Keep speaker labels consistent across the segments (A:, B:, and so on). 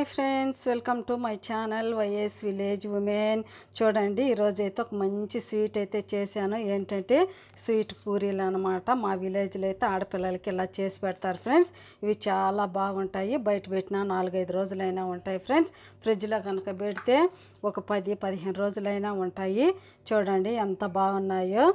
A: Hi friends, welcome to my channel YS village women. చూడండి, ఈరోజు అయితే ఒక మంచి స్వీట్ అయితే చేశాను. ఏంటంటే స్వీట్ పూరీలు అనమాట. మా విలేజ్లో అయితే ఆడపిల్లలకి ఇలా చేసి పెడతారు ఫ్రెండ్స్. ఇవి చాలా బాగుంటాయి. బయట పెట్టినా 4-5 రోజులైనా ఉంటాయి ఫ్రెండ్స్. ఫ్రిడ్జ్లో కనుక పెడితే ఒక 10-15 రోజులైనా ఉంటాయి. చూడండి ఎంత బాగున్నాయో.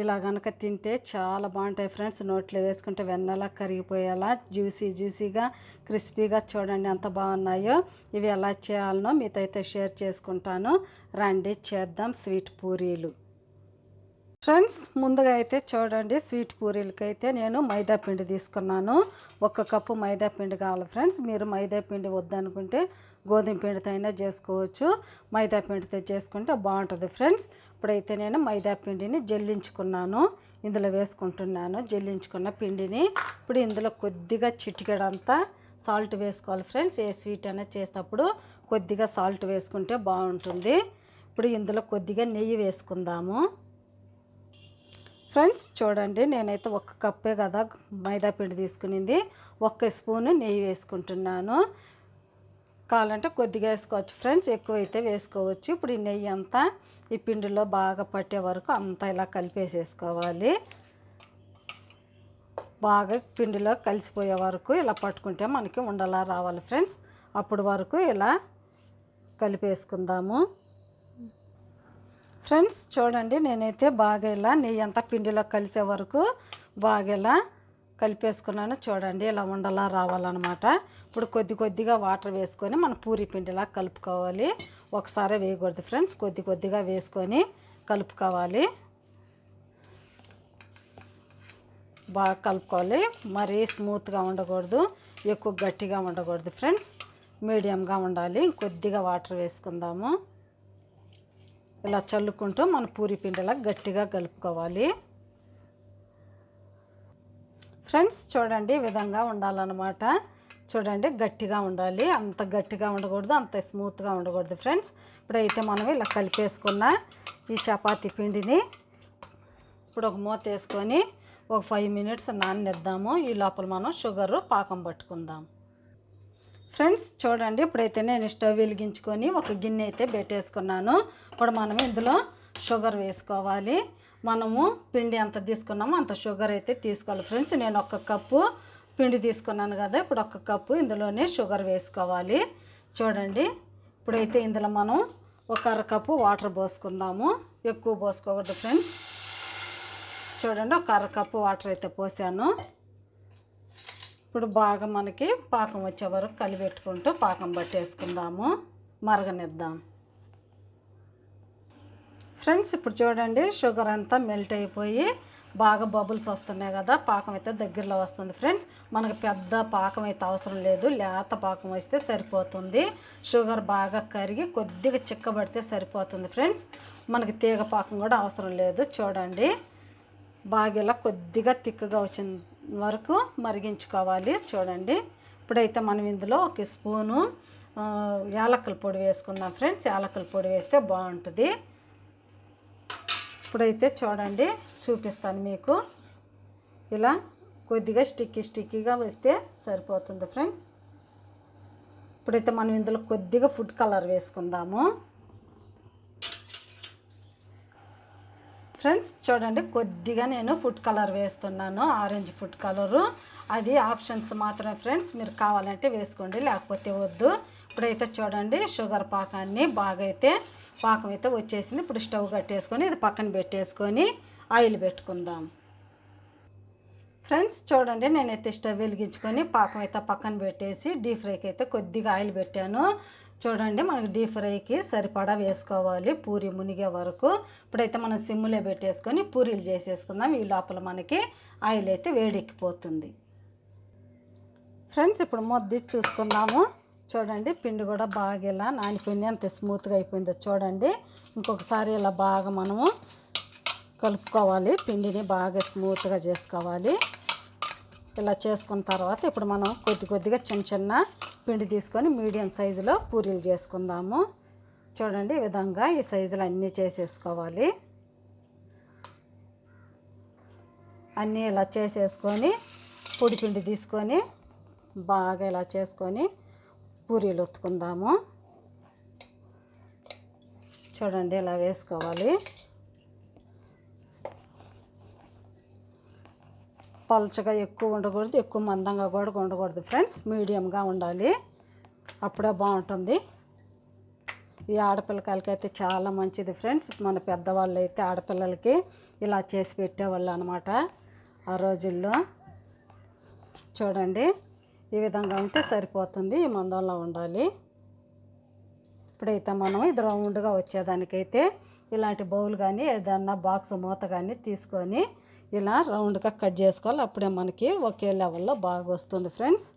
A: ఇలా కనుక తింటే చాలా బాగుంటాయి ఫ్రెండ్స్. నోట్లో వేసుకుంటే వెన్నలా కరిగిపోయేలా జ్యూసీగా క్రిస్పీగా చూడండి ఎంత బాగున్నాయో. ఇవి ఎలా చేయాలనో మీతో అయితే షేర్ చేసుకుంటాను. రండి చేద్దాం స్వీట్ పూరీలు. ఫ్రెండ్స్, ముందుగా అయితే చూడండి, స్వీట్ పూరీలకి అయితే నేను మైదా పిండి తీసుకున్నాను. 1 కప్పు మైదా పిండి కావాలి ఫ్రెండ్స్. మీరు మైదా పిండి వద్దనుకుంటే గోధుమ పిండితో అయినా చేసుకోవచ్చు. మైదా పిండితో చేసుకుంటే బాగుంటుంది ఫ్రెండ్స్. ఇప్పుడైతే నేను మైదా పిండిని జల్లించుకున్నాను, ఇందులో వేసుకుంటున్నాను. జల్లించుకున్న పిండిని ఇప్పుడు ఇందులో కొద్దిగా చిటికెడంతా సాల్ట్ వేసుకోవాలి ఫ్రెండ్స్. ఏ స్వీట్ అయినా చేసేటప్పుడు కొద్దిగా సాల్ట్ వేసుకుంటే బాగుంటుంది. ఇప్పుడు ఇందులో కొద్దిగా నెయ్యి వేసుకుందాము ఫ్రెండ్స్. చూడండి, నేనైతే 1 కప్పే కదా మైదా పిండి తీసుకునింది. 1 స్పూను నెయ్యి వేసుకుంటున్నాను. కావాలంటే కొద్దిగా వేసుకోవచ్చు ఫ్రెండ్స్, ఎక్కువైతే వేసుకోవచ్చు. ఇప్పుడు ఈ నెయ్యి అంతా ఈ పిండిలో బాగా పట్టే వరకు అంతా ఇలా కలిపేసేసుకోవాలి. బాగా పిండిలో కలిసిపోయే వరకు ఇలా పట్టుకుంటే మనకి ఉండలా రావాలి ఫ్రెండ్స్. అప్పుడు వరకు ఇలా కలిపేసుకుందాము ఫ్రెండ్స్. చూడండి, నేనైతే బాగా ఇలా నెయ్యి అంతా పిండిలో కలిసే వరకు బాగా ఇలా కలిపేసుకున్నాను. చూడండి, ఇలా ఉండలా రావాలన్నమాట. ఇప్పుడు కొద్దిగా వాటర్ వేసుకొని మనం పూరి పిండిలా కలుపుకోవాలి. ఒకసారి వేయకూడదు ఫ్రెండ్స్, కొద్దిగా వేసుకొని కలుపుకోవాలి. బాగా కలుపుకోవాలి. మరీ స్మూత్గా ఉండకూడదు, ఎక్కువ గట్టిగా ఉండకూడదు ఫ్రెండ్స్. మీడియంగా ఉండాలి. కొద్దిగా వాటర్ వేసుకుందాము. ఇలా చల్లుకుంటూ మన పూరి పిండిలా గట్టిగా కలుపుకోవాలి ఫ్రెండ్స్. చూడండి, ఈ విధంగా ఉండాలన్నమాట. చూడండి, గట్టిగా ఉండాలి. అంత గట్టిగా ఉండకూడదు, అంత స్మూత్గా ఉండకూడదు ఫ్రెండ్స్. ఇప్పుడైతే మనం ఇలా కలిపేసుకున్న ఈ చపాతీ పిండిని ఇప్పుడు ఒక మూత వేసుకొని ఒక 5 మినిట్స్ నాననిద్దాము. ఈ లోపల మనం షుగరు పాకం పట్టుకుందాం ఫ్రెండ్స్. చూడండి, ఇప్పుడైతే నేను స్టవ్ వెలిగించుకొని ఒక గిన్నె అయితే పెట్టేసుకున్నాను. ఇప్పుడు మనం ఇందులో షుగర్ వేసుకోవాలి. మనము పిండి ఎంత తీసుకున్నామో అంత షుగర్ అయితే తీసుకోవాలి ఫ్రెండ్స్. నేను 1 కప్పు పిండి తీసుకున్నాను కదా, ఇప్పుడు 1 కప్పు ఇందులోనే షుగర్ వేసుకోవాలి. చూడండి, ఇప్పుడైతే ఇందులో మనం ఒక 1/2 కప్పు వాటర్ పోసుకుందాము. ఎక్కువ పోసుకోకూడదు ఫ్రెండ్స్. చూడండి, ఒక 1/2 కప్పు వాటర్ అయితే పోసాను. ఇప్పుడు బాగా మనకి పాకం వచ్చే వరకు కలిపెట్టుకుంటూ పాకం పట్టేసుకుందాము, మరగనిద్దాం ఫ్రెండ్స్. ఇప్పుడు చూడండి, షుగర్ అంతా మెల్ట్ అయిపోయి బాగా బబుల్స్ వస్తున్నాయి కదా, పాకం అయితే దగ్గరలో వస్తుంది ఫ్రెండ్స్. మనకు పెద్ద పాకం అయితే అవసరం లేదు, లేత పాకం వస్తే సరిపోతుంది. షుగర్ బాగా కరిగి కొద్దిగా చిక్కబడితే సరిపోతుంది ఫ్రెండ్స్. మనకి తీగ పాకం కూడా అవసరం లేదు. చూడండి, బాగా ఇలా కొద్దిగా తిక్కుగా వచ్చిన వరకు మరిగించుకోవాలి. చూడండి, ఇప్పుడైతే మనం ఇందులో 1 స్పూను యాలకుల పొడి వేసుకుందాం ఫ్రెండ్స్. యాలకుల పొడి వేస్తే బాగుంటుంది. ఇప్పుడైతే చూడండి, చూపిస్తాను మీకు. ఇలా కొద్దిగా స్టిక్కీగా వస్తే సరిపోతుంది ఫ్రెండ్స్. ఇప్పుడైతే మనం ఇందులో కొద్దిగా ఫుడ్ కలర్ వేసుకుందాము ఫ్రెండ్స్. చూడండి, కొద్దిగా నేను ఫుడ్ కలర్ వేస్తున్నాను, ఆరెంజ్ ఫుడ్ కలరు. అది ఆప్షన్స్ మాత్రమే ఫ్రెండ్స్, మీరు కావాలంటే వేసుకోండి, లేకపోతే వద్దు. ఇప్పుడైతే చూడండి, షుగర్ పాకాన్ని బాగా అయితే పాకం అయితే వచ్చేసింది. ఇప్పుడు స్టవ్ కట్టేసుకొని ఇది పక్కన పెట్టేసుకొని ఆయిల్ పెట్టుకుందాం ఫ్రెండ్స్. చూడండి, నేనైతే స్టవ్ వెలిగించుకొని పాకం అయితే పక్కన పెట్టేసి డీప్ ఫ్రైకి అయితే కొద్దిగా ఆయిల్ పెట్టాను. చూడండి, మనకి డీప్ ఫ్రైకి సరిపడా వేసుకోవాలి, పూరి మునిగే వరకు. ఇప్పుడైతే మనం సిమ్లో పెట్టేసుకొని పూరీలు చేసేసుకుందాం. ఈ లోపల మనకి ఆయిల్ అయితే వేడెక్కిపోతుంది ఫ్రెండ్స్. ఇప్పుడు మొద్ది చూసుకుందాము. చూడండి, పిండి కూడా బాగా ఇలా నానిపోయింది, అంత స్మూత్గా అయిపోయిందో చూడండి. ఇంకొకసారి ఇలా బాగా మనము కలుపుకోవాలి, పిండిని బాగా స్మూత్గా చేసుకోవాలి. ఇలా చేసుకున్న తర్వాత ఇప్పుడు మనం కొద్దిగా చిన్న పిండి తీసుకొని మీడియం సైజులో పూరీలు చేసుకుందాము. చూడండి, ఈ విధంగా ఈ సైజులో అన్నీ చేసేసుకోవాలి. అన్నీ ఇలా చేసేసుకొని పొడి పిండి తీసుకొని బాగా ఇలా చేసుకొని పూరీలు ఒత్తుకుందాము. చూడండి ఇలా వేసుకోవాలి. పలుచగా ఎక్కువ ఉండకూడదు, ఎక్కువ మందంగా కూడా ఉండకూడదు ఫ్రెండ్స్. మీడియంగా ఉండాలి, అప్పుడే బాగుంటుంది. ఈ ఆడపిల్లకాయలకి అయితే చాలా మంచిది ఫ్రెండ్స్. మన పెద్దవాళ్ళు అయితే ఆడపిల్లలకి ఇలా చేసి పెట్టేవాళ్ళు అనమాట ఆ రోజుల్లో. చూడండి ఈ విధంగా ఉంటే సరిపోతుంది, ఈ మందంలో ఉండాలి. ఇప్పుడైతే మనం ఇది రౌండ్గా వచ్చేదానికైతే ఇలాంటి బౌల్ కానీ ఏదన్నా బాక్స్ మూత కానీ తీసుకొని ఇలా రౌండ్గా కట్ చేసుకోవాలి. అప్పుడే మనకి ఒకే లెవెల్లో బాగా వస్తుంది ఫ్రెండ్స్.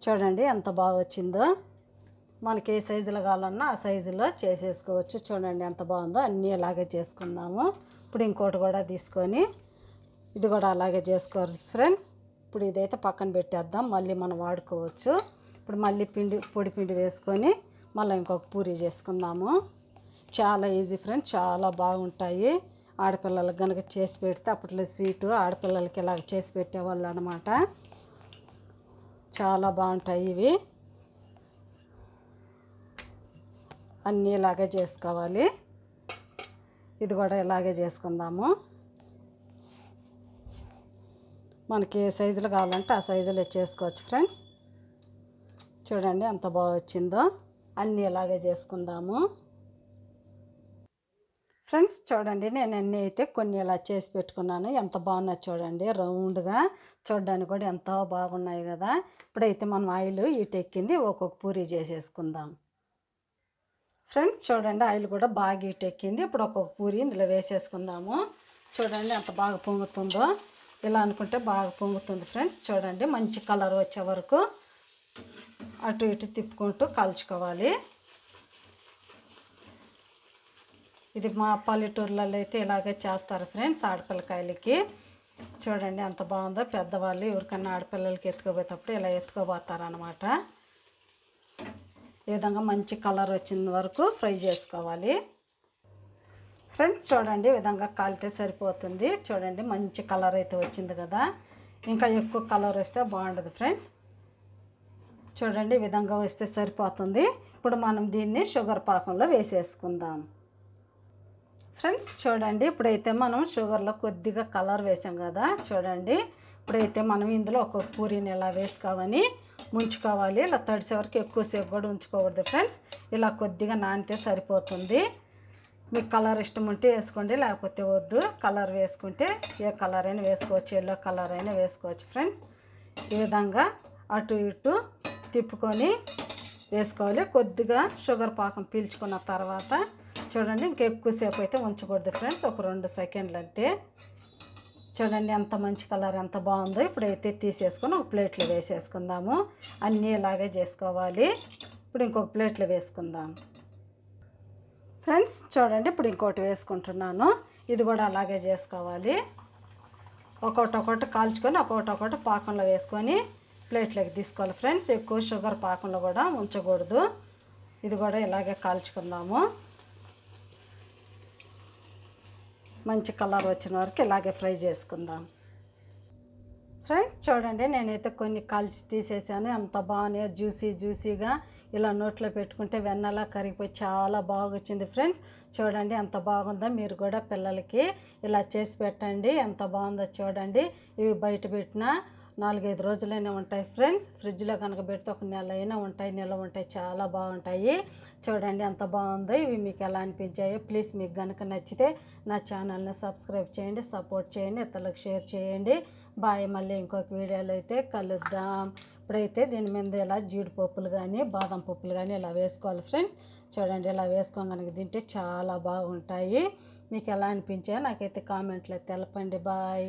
A: చూడండి ఎంత బాగా వచ్చిందో. మనకి ఏ సైజులో కావాలన్నా ఆ సైజులో చేసేసుకోవచ్చు. చూడండి ఎంత బాగుందో. అన్నీ ఇలాగే చేసుకుందాము. ఇప్పుడు ఇంకోటి కూడా తీసుకొని ఇది కూడా అలాగే చేసుకోవాలి ఫ్రెండ్స్. ఇప్పుడు ఇదైతే పక్కన పెట్టేద్దాం, మళ్ళీ మనం వాడుకోవచ్చు. ఇప్పుడు మళ్ళీ పొడి పిండి వేసుకొని మళ్ళీ ఇంకొక పూరీ చేసుకుందాము. చాలా ఈజీ ఫ్రెండ్స్, చాలా బాగుంటాయి. ఆడపిల్లలకు కనుక చేసి పెడితే అప్పట్లో స్వీటు ఆడపిల్లలకి ఇలాగ చేసి పెట్టేవాళ్ళు అనమాట. చాలా బాగుంటాయి ఇవి. అన్నీ ఇలాగే చేసుకోవాలి. ఇది కూడా ఇలాగే చేసుకుందాము. మనకి ఏ సైజులో కావాలంటే ఆ సైజులో చేసుకోవచ్చు ఫ్రెండ్స్. చూడండి ఎంత బాగా వచ్చిందో. అన్నీ ఇలాగే చేసుకుందాము ఫ్రెండ్స్. చూడండి నేను అన్నీ అయితే కొన్ని ఇలా చేసి పెట్టుకున్నాను. ఎంత బాగున్నాయి చూడండి, రౌండ్గా. చూడడానికి కూడా ఎంతో బాగున్నాయి కదా. ఇప్పుడైతే మనం ఆయిల్ ఎక్కింది, ఒక్కొక్క పూరీ చేసేసుకుందాం ఫ్రెండ్స్. చూడండి ఆయిల్ కూడా బాగా ఎక్కింది. ఇప్పుడు ఒక్కొక్క పూరీ ఇందులో వేసేసుకుందాము. చూడండి ఎంత బాగా పొంగుతుందో. ఇలా అనుకుంటే బాగా పొంగుతుంది ఫ్రెండ్స్. చూడండి మంచి కలర్ వచ్చే వరకు అటు ఇటు తిప్పుకుంటూ కాల్చుకోవాలి. ఇది మా పల్లెటూర్లలో అయితే ఇలాగే చేస్తారు ఫ్రెండ్స్ ఆడపిల్లకాయలకి. చూడండి ఎంత బాగుందో. పెద్దవాళ్ళు ఎవరికన్నా ఆడపిల్లలకి ఎత్తుకోబోయేటప్పుడు ఇలా ఎత్తుకోబోతారనమాట. ఈ విధంగా మంచి కలర్ వచ్చిన వరకు ఫ్రై చేసుకోవాలి ఫ్రెండ్స్. చూడండి ఈ విధంగా కాలితే సరిపోతుంది. చూడండి మంచి కలర్ అయితే వచ్చింది కదా. ఇంకా ఎక్కువ కలర్ వస్తే బాగుండదు ఫ్రెండ్స్. చూడండి ఈ విధంగా వస్తే సరిపోతుంది. ఇప్పుడు మనం దీన్ని షుగర్ పాకంలో వేసేసుకుందాం ఫ్రెండ్స్. చూడండి ఇప్పుడైతే మనం షుగర్లో కొద్దిగా కలర్ వేసాం కదా. చూడండి ఇప్పుడైతే మనం ఇందులో ఒక పూరీని ఇలా వేసుకోవాలి, ముంచుకోవాలి. ఇలా తడిసే వరకు ఎక్కువసేపు కూడా ఉంచుకోకూడదు ఫ్రెండ్స్. ఇలా కొద్దిగా నానితే సరిపోతుంది. మీకు కలర్ ఇష్టం ఉంటే వేసుకోండి, లేకపోతే వద్దు. కలర్ వేసుకుంటే ఏ కలర్ అయినా వేసుకోవచ్చు, ఎల్లో కలర్ అయినా వేసుకోవచ్చు ఫ్రెండ్స్. ఈ విధంగా అటు ఇటు తిప్పుకొని వేసుకోవాలి. కొద్దిగా షుగర్ పాకం పీల్చుకున్న తర్వాత చూడండి ఇంకెక్కువసేపు అయితే ఉంచకూడదు ఫ్రెండ్స్, ఒక 2 సెకండ్లు అంతే. చూడండి ఎంత మంచి కలర్ ఎంత బాగుందో. ఇప్పుడైతే తీసేసుకొని ఒక ప్లేట్లో వేసేసుకుందాము. అన్నీ ఇలాగే చేసుకోవాలి. ఇప్పుడు ఇంకొక ప్లేట్లో వేసుకుందాం ఫ్రెండ్స్. చూడండి ఇప్పుడు ఇంకోటి వేసుకుంటున్నాను. ఇది కూడా అలాగే చేసుకోవాలి. ఒక్కొక్కటి కాల్చుకొని ఒక్కొక్కటి పాకంలో వేసుకొని ప్లేట్లోకి తీసుకోవాలి ఫ్రెండ్స్. ఎక్కువ షుగర్ పాకంలో కూడా ఉంచకూడదు. ఇది కూడా ఇలాగే కాల్చుకుందాము. మంచి కలర్ వచ్చిన వరకు ఇలాగే ఫ్రై చేసుకుందాం ఫ్రెండ్స్. చూడండి నేనైతే కొన్ని కాల్చి తీసేసాను. ఎంత బాగున్నాయో, జ్యూసీగా. ఇలా నోట్లో పెట్టుకుంటే వెన్నలా కరిగిపోయి చాలా బాగా వచ్చింది ఫ్రెండ్స్. చూడండి ఎంత బాగుందో. మీరు కూడా పిల్లలకి ఇలా చేసి పెట్టండి. ఎంత బాగుందో చూడండి. ఇవి బయట పెట్టిన 4-5 రోజులైనా ఉంటాయి ఫ్రెండ్స్. ఫ్రిడ్జ్లో కనుక పెడితే 1 నెల అయినా ఉంటాయి, నిల్వ ఉంటాయి. చాలా బాగుంటాయి. చూడండి ఎంత బాగుందో. ఇవి మీకు ఎలా అనిపించాయో ప్లీజ్ మీకు కనుక నచ్చితే నా ఛానల్ని సబ్స్క్రైబ్ చేయండి, సపోర్ట్ చేయండి, ఇతరులకు షేర్ చేయండి. బాయ్. మళ్ళీ ఇంకొక వీడియోలో అయితే కలుద్దాం. ఇప్పుడైతే దీని మీద ఇలా జీడిపప్పులు కానీ బాదం పప్పులు కానీ ఇలా వేసుకోవాలి ఫ్రెండ్స్. చూడండి ఇలా వేసుకొని కనుక తింటే చాలా బాగుంటాయి. మీకు ఎలా అనిపించాయో నాకైతే కామెంట్లో తెలపండి. బాయ్.